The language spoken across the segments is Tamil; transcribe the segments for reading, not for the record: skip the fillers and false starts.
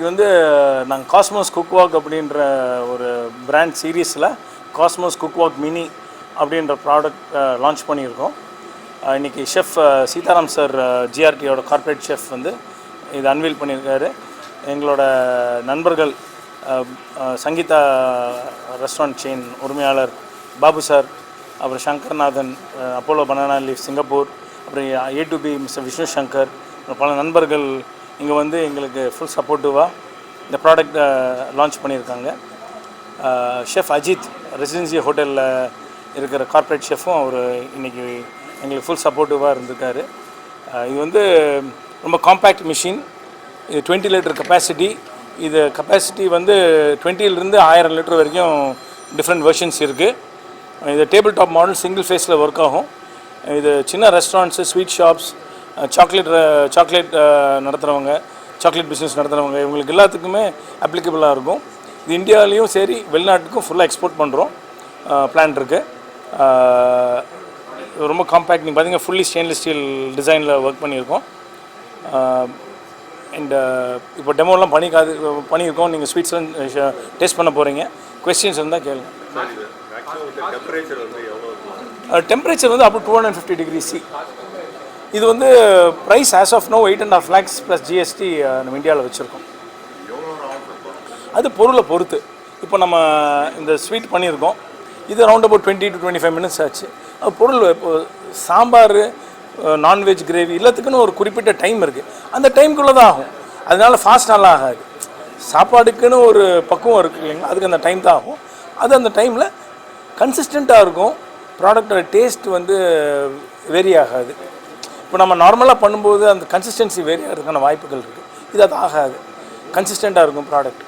இன்றைக்கி வந்து நாங்கள் காஸ்மோஸ் குக் வாக் அப்படின்ற ஒரு பிராண்ட் சீரீஸில் காஸ்மோஸ் குக் வாக் மினி அப்படின்ற ப்ராடக்ட் லான்ச் பண்ணியிருக்கோம். இன்றைக்கி ஷெஃப் சீதாராம் சார் ஜிஆர்டியோட கார்ப்பரேட் ஷெஃப் வந்து இது அன்வீல் பண்ணியிருக்காரு. எங்களோட நண்பர்கள் சங்கீதா ரெஸ்டாரண்ட் செயின் உரிமையாளர் பாபு சார், அப்புறம் சங்கர்நாதன் அப்போலோ பனானா லீஃப் சிங்கப்பூர், அப்புறம் A2B மிஸ்டர் விஷ்ணு சங்கர், பல நண்பர்கள் இங்கே வந்து எங்களுக்கு ஃபுல் சப்போர்ட்டிவாக இந்த ப்ராடக்ட் லான்ச் பண்ணியிருக்காங்க. ஷெஃப் அஜித் ரெசிடென்சி ஹோட்டலில் இருக்கிற கார்ப்பரேட் ஷெஃப்பும் அவர் இன்றைக்கி எங்களுக்கு ஃபுல் சப்போர்ட்டிவாக இருந்திருக்காரு. இது வந்து ரொம்ப காம்பேக்ட் மிஷின். இது 20 லிட்டர் கெப்பாசிட்டி. இது கெப்பாசிட்டி வந்து 20லேருந்து 1000 லிட்டர் வரைக்கும் டிஃப்ரெண்ட் வெர்ஷன்ஸ் இருக்குது. இது டேபிள் டாப் மாடல் சிங்கிள் ஃபேஸில் ஒர்க் ஆகும். இது சின்ன ரெஸ்டாரண்ட்ஸு, ஸ்வீட் ஷாப்ஸ், சாக்லேட் நடத்துகிறவங்க, சாக்லேட் பிஸ்னஸ் நடத்துகிறவங்க, இவங்களுக்கு எல்லாத்துக்குமே அப்ளிகபிளாக இருக்கும். இது இந்தியாவிலையும் சரி வெளிநாட்டுக்கும் ஃபுல்லாக எக்ஸ்போர்ட் பண்ணுறோம் பிளான் இருக்குது. ரொம்ப காம்பேக்ட். நீங்கள் பார்த்தீங்கன்னா ஃபுல்லி ஸ்டெயின்லெஸ் ஸ்டீல் டிசைனில் ஒர்க் பண்ணியிருக்கோம். அண்ட் இப்போ டெமோலாம் பண்ணியிருக்கோம். நீங்கள் ஸ்வீட்ஸ்லாம் டேஸ்ட் பண்ண போகிறீங்க. கொஸ்டின்ஸ் இருந்தால் கேளுங்க. டெம்பரேச்சர் வந்து அப் டு 250 டிகிரி C. இது வந்து price as of now 8.5 lakhs plus GST நம்ம இந்தியாவில் வச்சுருக்கோம். அது பொருளை பொறுத்து. இப்போ நம்ம இந்த ஸ்வீட் பண்ணியிருக்கோம். இது ரவுண்ட் அபவுட் 20 to 25 minutes ஆச்சு. பொருள் இப்போ சாம்பார், நான்வெஜ் கிரேவி எல்லாத்துக்குன்னு ஒரு குறிப்பிட்ட டைம் இருக்குது. அந்த டைமுக்குள்ளே தான் ஆகும். அதனால ஃபாஸ்ட் நல்லா ஆகாது. சாப்பாடுக்குன்னு ஒரு பக்குவம் இருக்குது இல்லைங்களா, அதுக்கு அந்த டைம் தான் ஆகும். அது அந்த டைமில் கன்சிஸ்டண்ட்டாக இருக்கும். ப்ராடக்டோட டேஸ்ட் வந்து வேரி ஆகாது. இப்போ நம்ம நார்மலாக பண்ணும்போது அந்த கன்சிஸ்டன்சி வேரி ஆகிறதுக்கான வாய்ப்புகள் இருக்குது. இது அது ஆகாது. கன்சிஸ்டண்ட்டாக இருக்கும் ப்ராடக்ட்.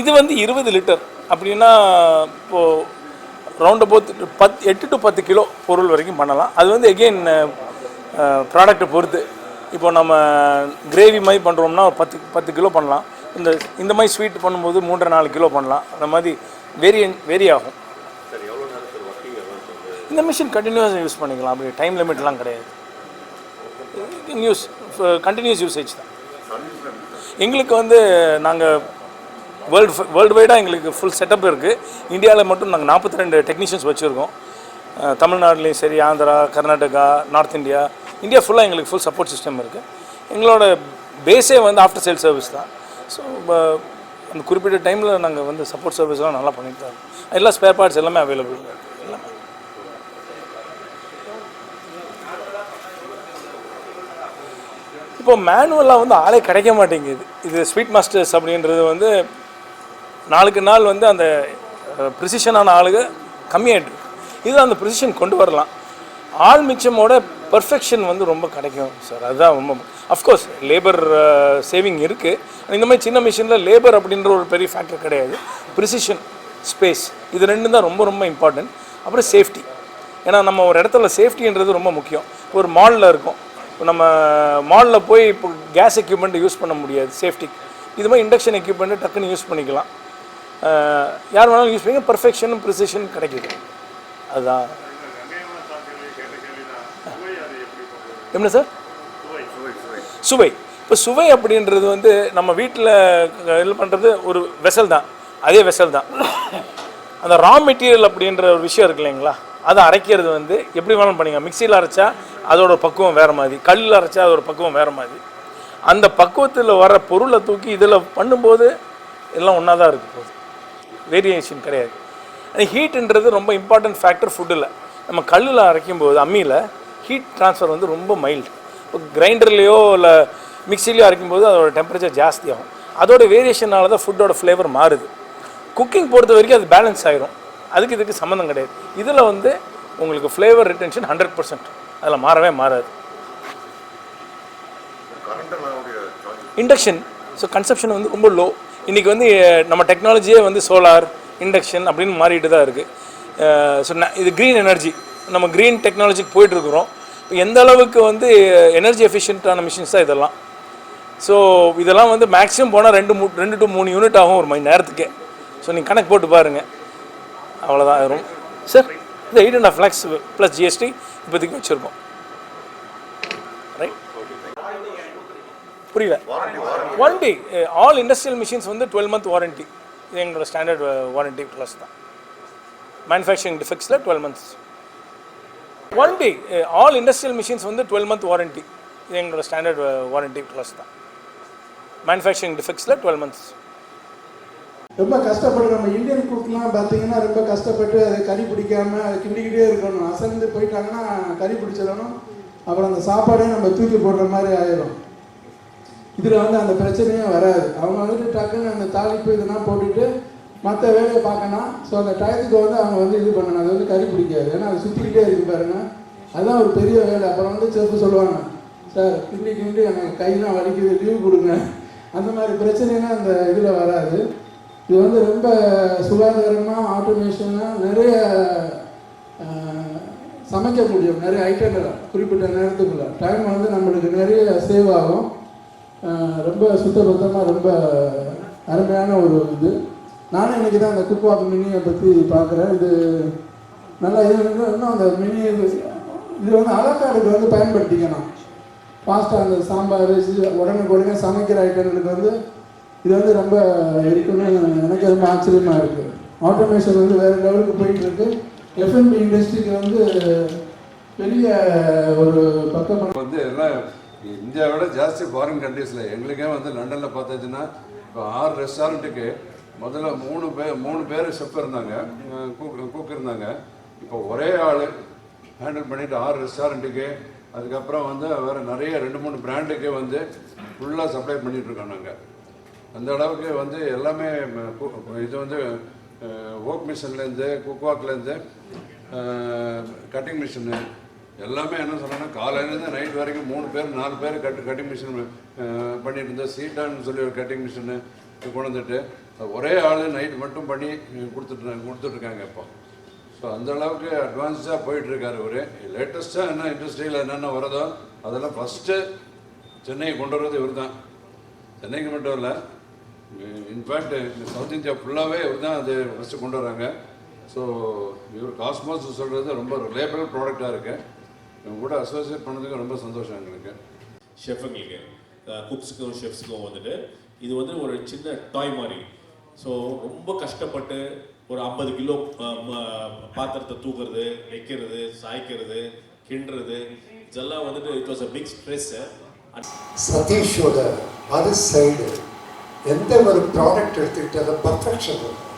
இது வந்து 20 லிட்டர் அப்படின்னா இப்போது ரவுண்ட் அபவுட் 8 to 10 கிலோ பொருள் வரைக்கும் பண்ணலாம். அது வந்து எகெயின் ப்ராடக்டை பொறுத்து. இப்போ நம்ம கிரேவி மாதிரி பண்ணுறோம்னா 10 கிலோ பண்ணலாம். இந்த மாதிரி ஸ்வீட் பண்ணும்போது 3.5-4 கிலோ பண்ணலாம். அந்த மாதிரி வேரி ஆகும். இந்த மிஷின் கண்டினியூஸாக யூஸ் பண்ணிக்கலாம். அப்படி டைம் லிமிட்லாம் கிடையாது. கண்டினியூஸ் யூசேஜ் தான். எங்களுக்கு வந்து நாங்கள் வேர்ல்டு வைடாக எங்களுக்கு ஃபுல் செட்டப் இருக்குது. இந்தியாவில் மட்டும் நாங்கள் 42 டெக்னீஷியன்ஸ் வச்சுருக்கோம். தமிழ்நாடுலேயும் சரி, ஆந்திரா, கர்நாடகா, நார்த் இந்தியா ஃபுல்லாக எங்களுக்கு ஃபுல் சப்போர்ட் சிஸ்டம் இருக்குது. எங்களோட பேஸே வந்து ஆஃப்டர் சேல் சர்வீஸ் தான். ஸோ அந்த குறிப்பிட்ட டைமில் நாங்கள் வந்து சப்போர்ட் சர்வீஸ்லாம் நல்லா பண்ணிட்டு தான் இருக்கோம். எல்லா ஸ்பேர் பார்ட்ஸ் எல்லாமே அவைலபிள் இருக்குது. எல்லாமே இப்போ மேனுவலாக வந்து ஆளே கிடைக்க மாட்டேங்குது. இது ஸ்வீட் மாஸ்டர்ஸ் அப்படின்றது வந்து நாளுக்கு நாள் வந்து அந்த ப்ரிசிஷனான ஆளுங்க கம்மியாகிட்டு இருக்கு. இது அந்த ப்ரிசிஷன் கொண்டு வரலாம். ஆள் மிச்சமோட பர்ஃபெக்ஷன் வந்து ரொம்ப கிடைக்கும் சார். அதுதான் ரொம்ப அஃப்கோர்ஸ் லேபர் சேவிங் இருக்குது. இந்த மாதிரி சின்ன மிஷினில் லேபர் அப்படின்ற ஒரு பெரிய ஃபேக்டர் கிடையாது. ப்ரிசிஷன், ஸ்பேஸ், இது ரெண்டும் தான் ரொம்ப ரொம்ப இம்பார்ட்டன்ட். அப்புறம் சேஃப்டி. ஏன்னா நம்ம ஒரு இடத்துல சேஃப்டின்றது ரொம்ப முக்கியம். ஒரு மாலில் இருக்கும். இப்போ நம்ம மாலில் போய் இப்போ கேஸ் எக்யூப்மெண்ட் யூஸ் பண்ண முடியாது சேஃப்டி. இது மாதிரி இண்டக்ஷன் எக்யூப்மெண்ட்டு டக்குன்னு யூஸ் பண்ணிக்கலாம். யார் வேணாலும் யூஸ் பண்ணி பர்ஃபெக்ஷனும் ப்ரிசிஷன் கிடைக்கிது. அதுதான். என்ன சார்? சுவை. இப்போ சுவை அப்படின்றது வந்து நம்ம வீட்டில் இது பண்ணுறது ஒரு வெசல் தான். அதே வெசல் தான். அந்த ரா மெட்டீரியல் அப்படின்ற ஒரு விஷயம் இருக்கு இல்லைங்களா, அதை அரைக்கிறது வந்து எப்படி வேணாலும் பண்ணிங்க. மிக்சியில் அரைச்சா அதோட பக்குவம் வேறு மாதிரி, கல்லில் அரைச்சா அதோட பக்குவம் வேறு மாதிரி. அந்த பக்குவத்தில் வர பொருளை தூக்கி இதில் பண்ணும்போது எல்லாம் ஒன்றா தான் இருக்குது. போகுது, வேரியேஷன் கிடையாது. ஹீட்டுன்றது ரொம்ப இம்பார்ட்டன்ட் ஃபேக்டர் ஃபுட்டில். நம்ம கல்லில் அரைக்கும்போது அம்மியில் ஹீட் ட்ரான்ஸ்ஃபர் வந்து ரொம்ப மைல்டு. இப்போ கிரைண்டர்லேயோ இல்லை மிக்சிலையோ அரைக்கும்போது அதோட டெம்பரேச்சர் ஜாஸ்தி ஆகும். அதோட வேரியேஷனால தான் ஃபுட்டோட ஃப்ளேவர் மாறுது. குக்கிங் பொறுத்த வரைக்கும் அது பேலன்ஸ் ஆகிரும். இதுக்கு சம்மந்தம் கிடையாது. இதில் வந்து உங்களுக்கு ஃப்ளேவர் ரிட்டென்ஷன் 100%. அதில் மாறவே மாறாது. இண்டக்ஷன் ஸோ கன்சப்ஷன் வந்து ரொம்ப லோ. இன்றைக்கி வந்து நம்ம டெக்னாலஜியே வந்து சோலார், இண்டக்ஷன் அப்படின்னு மாறிட்டு தான் இருக்குது. ஸோ இது க்ரீன் எனர்ஜி, நம்ம க்ரீன் டெக்னாலஜிக்கு போயிட்டுருக்குறோம். இப்போ எந்த அளவுக்கு வந்து எனர்ஜி எஃபிஷியண்ட்டான மிஷின்ஸ் தான் இதெல்லாம். ஸோ இதெல்லாம் வந்து மேக்ஸிமம் போனால் 2 to 3 யூனிட் ஆகும் ஒரு மணி நேரத்துக்கே. ஸோ நீங்கள் கணக்கு போட்டு பாருங்கள், அவ்வளோதான் வரும் சார். இது 8.5 lakhs ப்ளஸ் GST இப்போதைக்கு வச்சுருக்கோம். ரைட். புரியல. வாரண்டி ஆல் இண்டஸ்ட்ரியல் மிஷின்ஸ் வந்து 12 month வாரண்டி. இது எங்களோட ஸ்டாண்டர்ட் வாரண்டி ப்ளஸ் தான். மேனுஃபேக்சரிங் டிஃபெக்ட்ஸில் 12 months warranty. All industrial machines வந்து 12 month வாரண்டி. இது எங்களோட ஸ்டாண்டர்ட் வாரண்டி ப்ளஸ் தான். மேனுஃபேக்சரிங் டிஃபெக்ட்ஸில் 12 months. ரொம்ப கஷ்டப்பட்டு நம்ம இந்தியன் குக்லாம் பார்த்தீங்கன்னா ரொம்ப கஷ்டப்பட்டு அது கறி பிடிக்காமல் அது கிண்டிக்கிட்டே இருக்கணும். அசந்து போயிட்டாங்கன்னா கறி பிடிச்சிடணும். அப்புறம் அந்த சாப்பாடே நம்ம தூக்கி போடுற மாதிரி ஆயிடும். இதில் வந்து அந்த பிரச்சனையே வராது. அவங்க வந்துட்டு டக்குன்னு அந்த தாளிப்பு இதெல்லாம் போட்டுட்டு மற்ற வேலையை பார்க்கணும். ஸோ அந்த டயத்துக்கு வந்து அவங்க வந்து இது பண்ணணும். அது வந்து கறி பிடிக்காது. ஏன்னா அது சுற்றிக்கிட்டே இருக்கு பாருங்க. அதுதான் ஒரு பெரிய வேலை. அப்புறம் வந்து செஃப் சொல்லுவாங்க, சார் கிண்டி எனக்கு கையெல்லாம் வலிக்குது, லீவ் கொடுங்க. அந்த மாதிரி பிரச்சனைலாம் அந்த இதில் வராது. இது வந்து ரொம்ப சுகாதாரமாக ஆட்டோமேஷனாக நிறைய சமைக்க முடியும். நிறைய ஐட்டங்களை குறிப்பிட்ட நேரத்துக்குள்ள டைம் வந்து நம்மளுக்கு நிறைய சேவ் ஆகும். ரொம்ப சுத்தபத்தமாக ரொம்ப அருமையான ஒரு இது. நானும் இன்றைக்கி தான் அந்த குக்வாக் மினியை பற்றி பார்க்குறேன். இது நல்லா இது இன்னும் அந்த மினி இது வந்து அலக்காடுக்கு வந்து பயன்படுத்திக்கணும். ஃபாஸ்ட்டாக அந்த சாம்பார் உடனே சமைக்கிற ஐட்டங்களுக்கு வந்து இது வந்து ரொம்ப இருக்குன்னு எனக்கு ரொம்ப ஆச்சரியமாக இருக்குது. ஆட்டோமேஷன் வந்து வேறு லெவலுக்கு போயிட்டுருக்கு. எஃப்என்பி இண்டஸ்ட்ரிக்கு வந்து பெரிய ஒரு பக்கம் வந்து எல்லாம் இந்தியாவை விட ஜாஸ்தி ஃபாரின் கண்ட்ரீஸில். எங்களுக்கே வந்து லண்டனில் பார்த்தாச்சுன்னா இப்போ 6 ரெஸ்டாரண்ட்டுக்கு முதல்ல 3 பேர் செஃப் இருந்தாங்க, குக் இருந்தாங்க. இப்போ ஒரே ஆள் ஹேண்டில் பண்ணிவிட்டு 6 ரெஸ்டாரண்ட்டுக்கு, அதுக்கப்புறம் வந்து வேறு நிறைய 2-3 பிராண்டுக்கு வந்து ஃபுல்லாக சப்ளை பண்ணிகிட்ருக்கோம் நாங்கள். அந்த அளவுக்கு வந்து எல்லாமே இது வந்து ஒர்க் மிஷின்லேருந்து குக்வாக்லேருந்து கட்டிங் மிஷினு எல்லாமே என்ன சொன்னாங்கன்னா காலையிலேருந்து நைட் வரைக்கும் 3-4 பேர் கட்டிங் மிஷின் பண்ணிட்டு இருந்தோம். சீட்டான்னு சொல்லி ஒரு கட்டிங் மிஷினு கொண்டு வந்துட்டு ஒரே ஆள் நைட் மட்டும் பண்ணி கொடுத்துட்ருக்காங்க இப்போ. ஸோ அந்த அளவுக்கு அட்வான்ஸாக போயிட்டுருக்காரு. ஒரு லேட்டஸ்ட்டாக என்ன இண்டஸ்ட்ரியில் என்னென்ன வருதோ அதெல்லாம் ஃபஸ்ட்டு சென்னையை கொண்டு வர்றது இவர் தான். சென்னைக்கு மட்டும் இல்லை, இன்ஃபேக்ட் சவுத் இந்தியா ஃபுல்லாகவே இவர் தான் அது ஃபஸ்ட்டு கொண்டு வராங்க. ஸோ இவர் காஸ்மோஸ் சொல்கிறது ரொம்ப ரிலேபிள் ப்ராடக்டாக இருக்குது. இவங்க கூட அசோசியேட் பண்ணதுக்கு ரொம்ப சந்தோஷம் எங்களுக்கு. ஷெஃபுங்களுக்கு, குக்ஸுக்கும் ஷெஃப்ஸுக்கும் வந்துட்டு இது வந்து ஒரு சின்ன டாய் மாதிரி. ஸோ ரொம்ப கஷ்டப்பட்டு ஒரு 50 கிலோ பாத்திரத்தை தூக்குறது, வைக்கிறது, சாய்க்கிறது, கிண்டுறது, இதெல்லாம் வந்துட்டு it was a big stress. சதீஷோட அது சைடு எந்த ஒரு ப்ராடக்ட் எடுத்துக்கிட்டாலும் பர்ஃபெக்ஷன் இருக்கும்.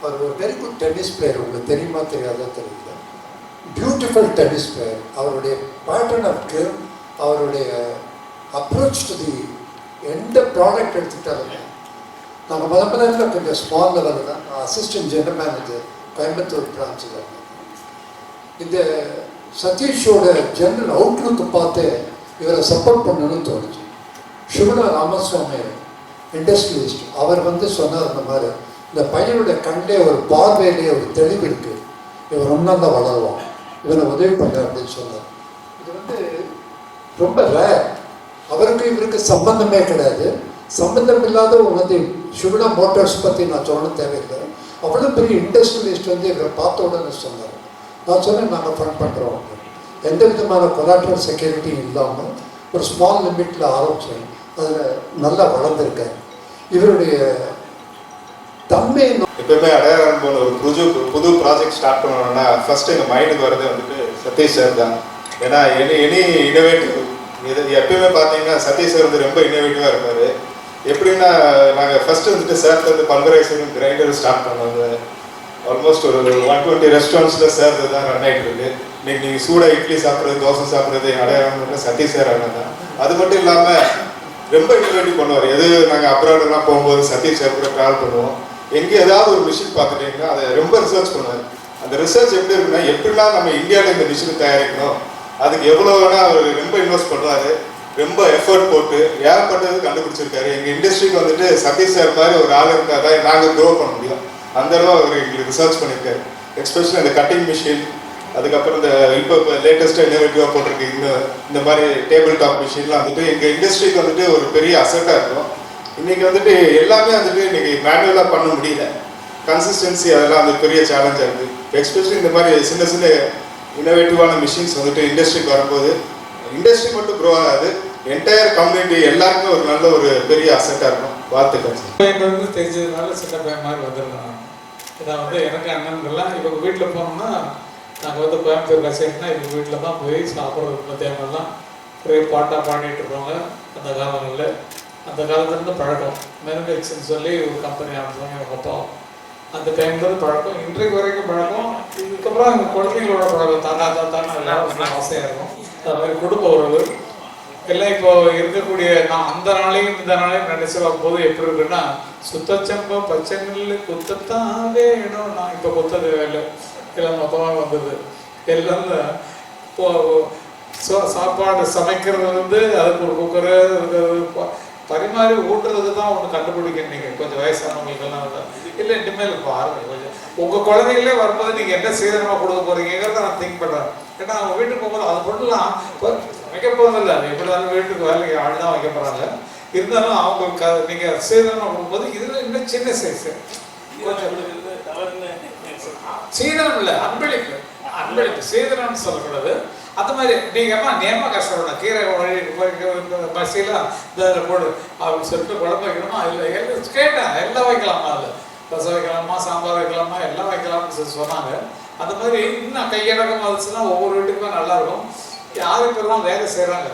அவர் ஒரு வெரி குட் டென்னிஸ் பிளேயர். உங்களுக்கு தெரியுமா தெரியாதா தெரியல. Beautiful tennis player. அவருடைய பேட்டர்ன் ஆஃப் கேம், அவருடைய அப்ரோச் டு தி எந்த ப்ராடக்ட் எடுத்துக்கிட்டாலுமே நாங்கள் முதல்ல கொஞ்சம் ஸ்மால் லெவலில் தான் அசிஸ்டன்ட் ஜெனரல் மேனேஜர் கோயம்புத்தூர் பிரான்ச்சில். இந்த சதீஷோட ஜெனரல் அவுட்லுக்கு பார்த்து இவரை சப்போர்ட் பண்ணணும்னு தோணுச்சு. சிவனா ராமசுவாமி இண்டஸ்ட்ரியலிஸ்ட் அவர் வந்து சொன்னார், இந்த மாதிரி இந்த பையனுடைய கண்டே ஒரு பார்வையிலேயே ஒரு தெளிவு இருக்குது, இவர் இன்னும் தான் வளருவான், இவரை உதவி பண்ண அப்படின்னு சொன்னார். இது வந்து ரொம்ப ரேர். அவருக்கு இவருக்கு சம்பந்தமே கிடையாது. சம்பந்தம் இல்லாத வந்து சிவனா மோட்டார்ஸ் பற்றி நான் சொல்லணும் தேவையில்லை. அவ்வளோ பெரிய இண்டஸ்ட்ரியலிஸ்ட் வந்து இவரை பார்த்த உடனே சொன்னார். நான் சொன்னேன், நாங்கள் ஃபண்ட் பண்ணுறோம், எந்த விதமான கொலாட்ரல் செக்யூரிட்டியும் இல்லாமல் ஒரு ஸ்மால் லிமிட்டில் ஆரம்பித்தேன். அதில் நல்லா வளர்ந்துருக்கார். இவருடைய தன்மை எப்பவுமே அடையாளம் போல ஒரு புது ப்ராஜெக்ட் ஸ்டார்ட் பண்ணணும்னா ஃபர்ஸ்ட் எங்கள் மைண்டுக்கு வரது வந்துட்டு சதீஷ் சார் தான். ஏன்னா எனி இன்னோவேட்டிவ் இது எப்பயுமே பார்த்தீங்கன்னா சதீஷ் சார் வந்து ரொம்ப இன்னோவேட்டிவாக இருப்பார். எப்படின்னா நாங்கள் ஃபர்ஸ்ட் வந்துட்டு சார் வந்து பல்வரைசரும் கிரைண்டர் ஸ்டார்ட் பண்ணுவாங்க. ஆல்மோஸ்ட் ஒரு 120 ரெஸ்டாரண்ட்ஸில் சார் தான் ரன் ஆகிட்டு இருக்கு. இன்னைக்கு நீங்கள் சூடாக இட்லி சாப்பிட்றது, தோசை சாப்பிட்றது அடையாளம் சதீஷ் சார் அண்ணன் தான். அது மட்டும் இல்லாமல் ரொம்ப இன்னோவேட்டிவ் பண்ணுவார். எது நாங்கள் அப்ராடெல்லாம் போகும்போது சதீஷ் சார் கூட ட்ராவல் பண்ணுவோம். எங்கே ஏதாவது ஒரு மிஷின் பார்த்துட்டீங்கன்னா அதை ரொம்ப ரிசர்ச் பண்ணுவார். அந்த ரிசர்ச் எப்படி இருக்குன்னா, எப்படிலாம் நம்ம இந்தியாவில் இந்த மிஷின் தயாரிக்கணும், அதுக்கு எவ்வளோ வேணால் அவர் ரொம்ப இன்வெஸ்ட் பண்ணுவார். ரொம்ப எஃபர்ட் போட்டு ஏகப்பட்டது கண்டுபிடிச்சிருக்காரு. எங்கள் இண்டஸ்ட்ரிக்கு வந்துட்டு சதீஷ் சார் மாதிரி ஒரு ஆள் இருந்தால் தான் நாங்கள் க்ரோ பண்ண முடியும். அந்த அளவு அவர் எங்களுக்கு ரிசர்ச் பண்ணியிருக்காரு. எஸ்பெஷலி அந்த கட்டிங் மிஷின், அதுக்கப்புறம் இந்த இப்போ லேட்டஸ்ட்டாக இன்னோவேட்டிவாக போட்டிருக்கு இந்த மாதிரி டேபிள் டாப் மிஷின்லாம் வந்துட்டு எங்கள் இண்டஸ்ட்ரிக்கு வந்துட்டு ஒரு பெரிய அசட்டாக இருக்கும். இன்றைக்கி வந்துட்டு எல்லாமே வந்துட்டு இன்றைக்கி மேனுவலாக பண்ண முடியல. கன்சிஸ்டன்சி அதெல்லாம் வந்து பெரிய சேலஞ்சாக இருக்குது. எஸ்பெஷலி இந்த மாதிரி சின்ன இன்னோவேட்டிவான மிஷின்ஸ் வந்துட்டு இண்டஸ்ட்ரிக்கு வரும்போது இண்டஸ்ட்ரி மட்டும் க்ரோ ஆகாது, என்டையர் கம்யூனிட்டி எல்லாருக்குமே ஒரு நல்ல ஒரு பெரிய அசெட்டாக இருக்கும். வாழ்த்துக்கள். பையன் தெரிஞ்சதுனால சின்ன பையன் மாதிரி வந்துருந்தேன். இதான் எனக்கு அண்ணன்கள்லாம் இவங்க வீட்டில் போனோம்னா நாங்கள் கோயம்புத்தூர் கசேட்னா இவங்க வீட்டில் தான் போய் சாப்பிட்றது மத்தியானம்லாம் ஒரே பாட்டாக பாடிட்டு இருப்பாங்க. அந்த காலங்களில் அந்த காலத்துலேருந்து பழக்கம். மெனுமெக்ஸ்ன்னு சொல்லி ஒரு கம்பெனி ஆரம்பிச்சாங்க எங்கள் அப்பா. அந்த டைம்லேருந்து பழக்கம், இன்றைக்கு வரைக்கும் பழக்கம். இதுக்கப்புறம் எங்கள் குழந்தைங்களோட பழக்கம் தாத்தான்னு எல்லாரும் ஆசையாக இருக்கும். அது மாதிரி குடும்ப உறவு எல்லாம் இப்போ இருக்கக்கூடிய நான் அந்த நாளையும் இந்த நாளையும் நினைச்சு பார்க்கும்போது எப்படி இருக்குன்னா, சுத்தச்சம்பம் பச்சைநெல்லு குத்தத்தான் வேணும். நான் இப்போ குத்தது வேலை எல்லாம் மொத்தமாக வந்தது. எல்லாம் சாப்பாடு சமைக்கிறது அதுக்கு ஒரு குக்கரு பரிமாறி ஊட்டுறது தான் ஒன்று கண்டுபிடிக்க. நீங்கள் கொஞ்சம் வயசானவங்களுக்கெல்லாம் இல்லை இனிமேல் பாருங்க கொஞ்சம் உங்கள் குழந்தைங்களே வரும்போது நீங்கள் என்ன சீதனமாக கொடுக்க போகிறீங்கிறத நான் திங்க் பண்ணுறேன். ஏன்னா அவங்க வீட்டுக்கு போகும்போது அது பொருள்லாம் வைக்க போகிறதில்ல. எப்படி இருந்தாலும் வீட்டுக்கு வேலைக்கு ஆள் தான் வைக்க போகிறாங்க. இருந்தாலும் அவங்க நீங்கள் சீதனமாக கொடுக்கும்போது இதில் இன்னும் சின்ன சைஸு கொஞ்சம் சீதனம் இல்லை, அன்பளிப்பு. அன்பளிப்பு சீதனம்னு சொல்லக்கூடாது. அந்த மாதிரி நீங்கள் நேரமாக கஷ்டப்படணும். கீரை பசியெல்லாம் இந்த போடு அப்படின்னு சொல்லிட்டு குழம்பு வைக்கணுமா இல்லை எல்லாம் கேட்டேன். எல்லாம் வைக்கலாமா, அதில் ரசம் வைக்கலாமா, சாம்பார் வைக்கலாமா, எல்லாம் வைக்கலாம்னு சொன்னாங்க. அந்த மாதிரி இன்னும் கையடக்கம் வந்துச்சுன்னா ஒவ்வொரு வீட்டுக்குமே நல்லாயிருக்கும். யாருக்கு எல்லாம் வேலை செய்கிறாங்க.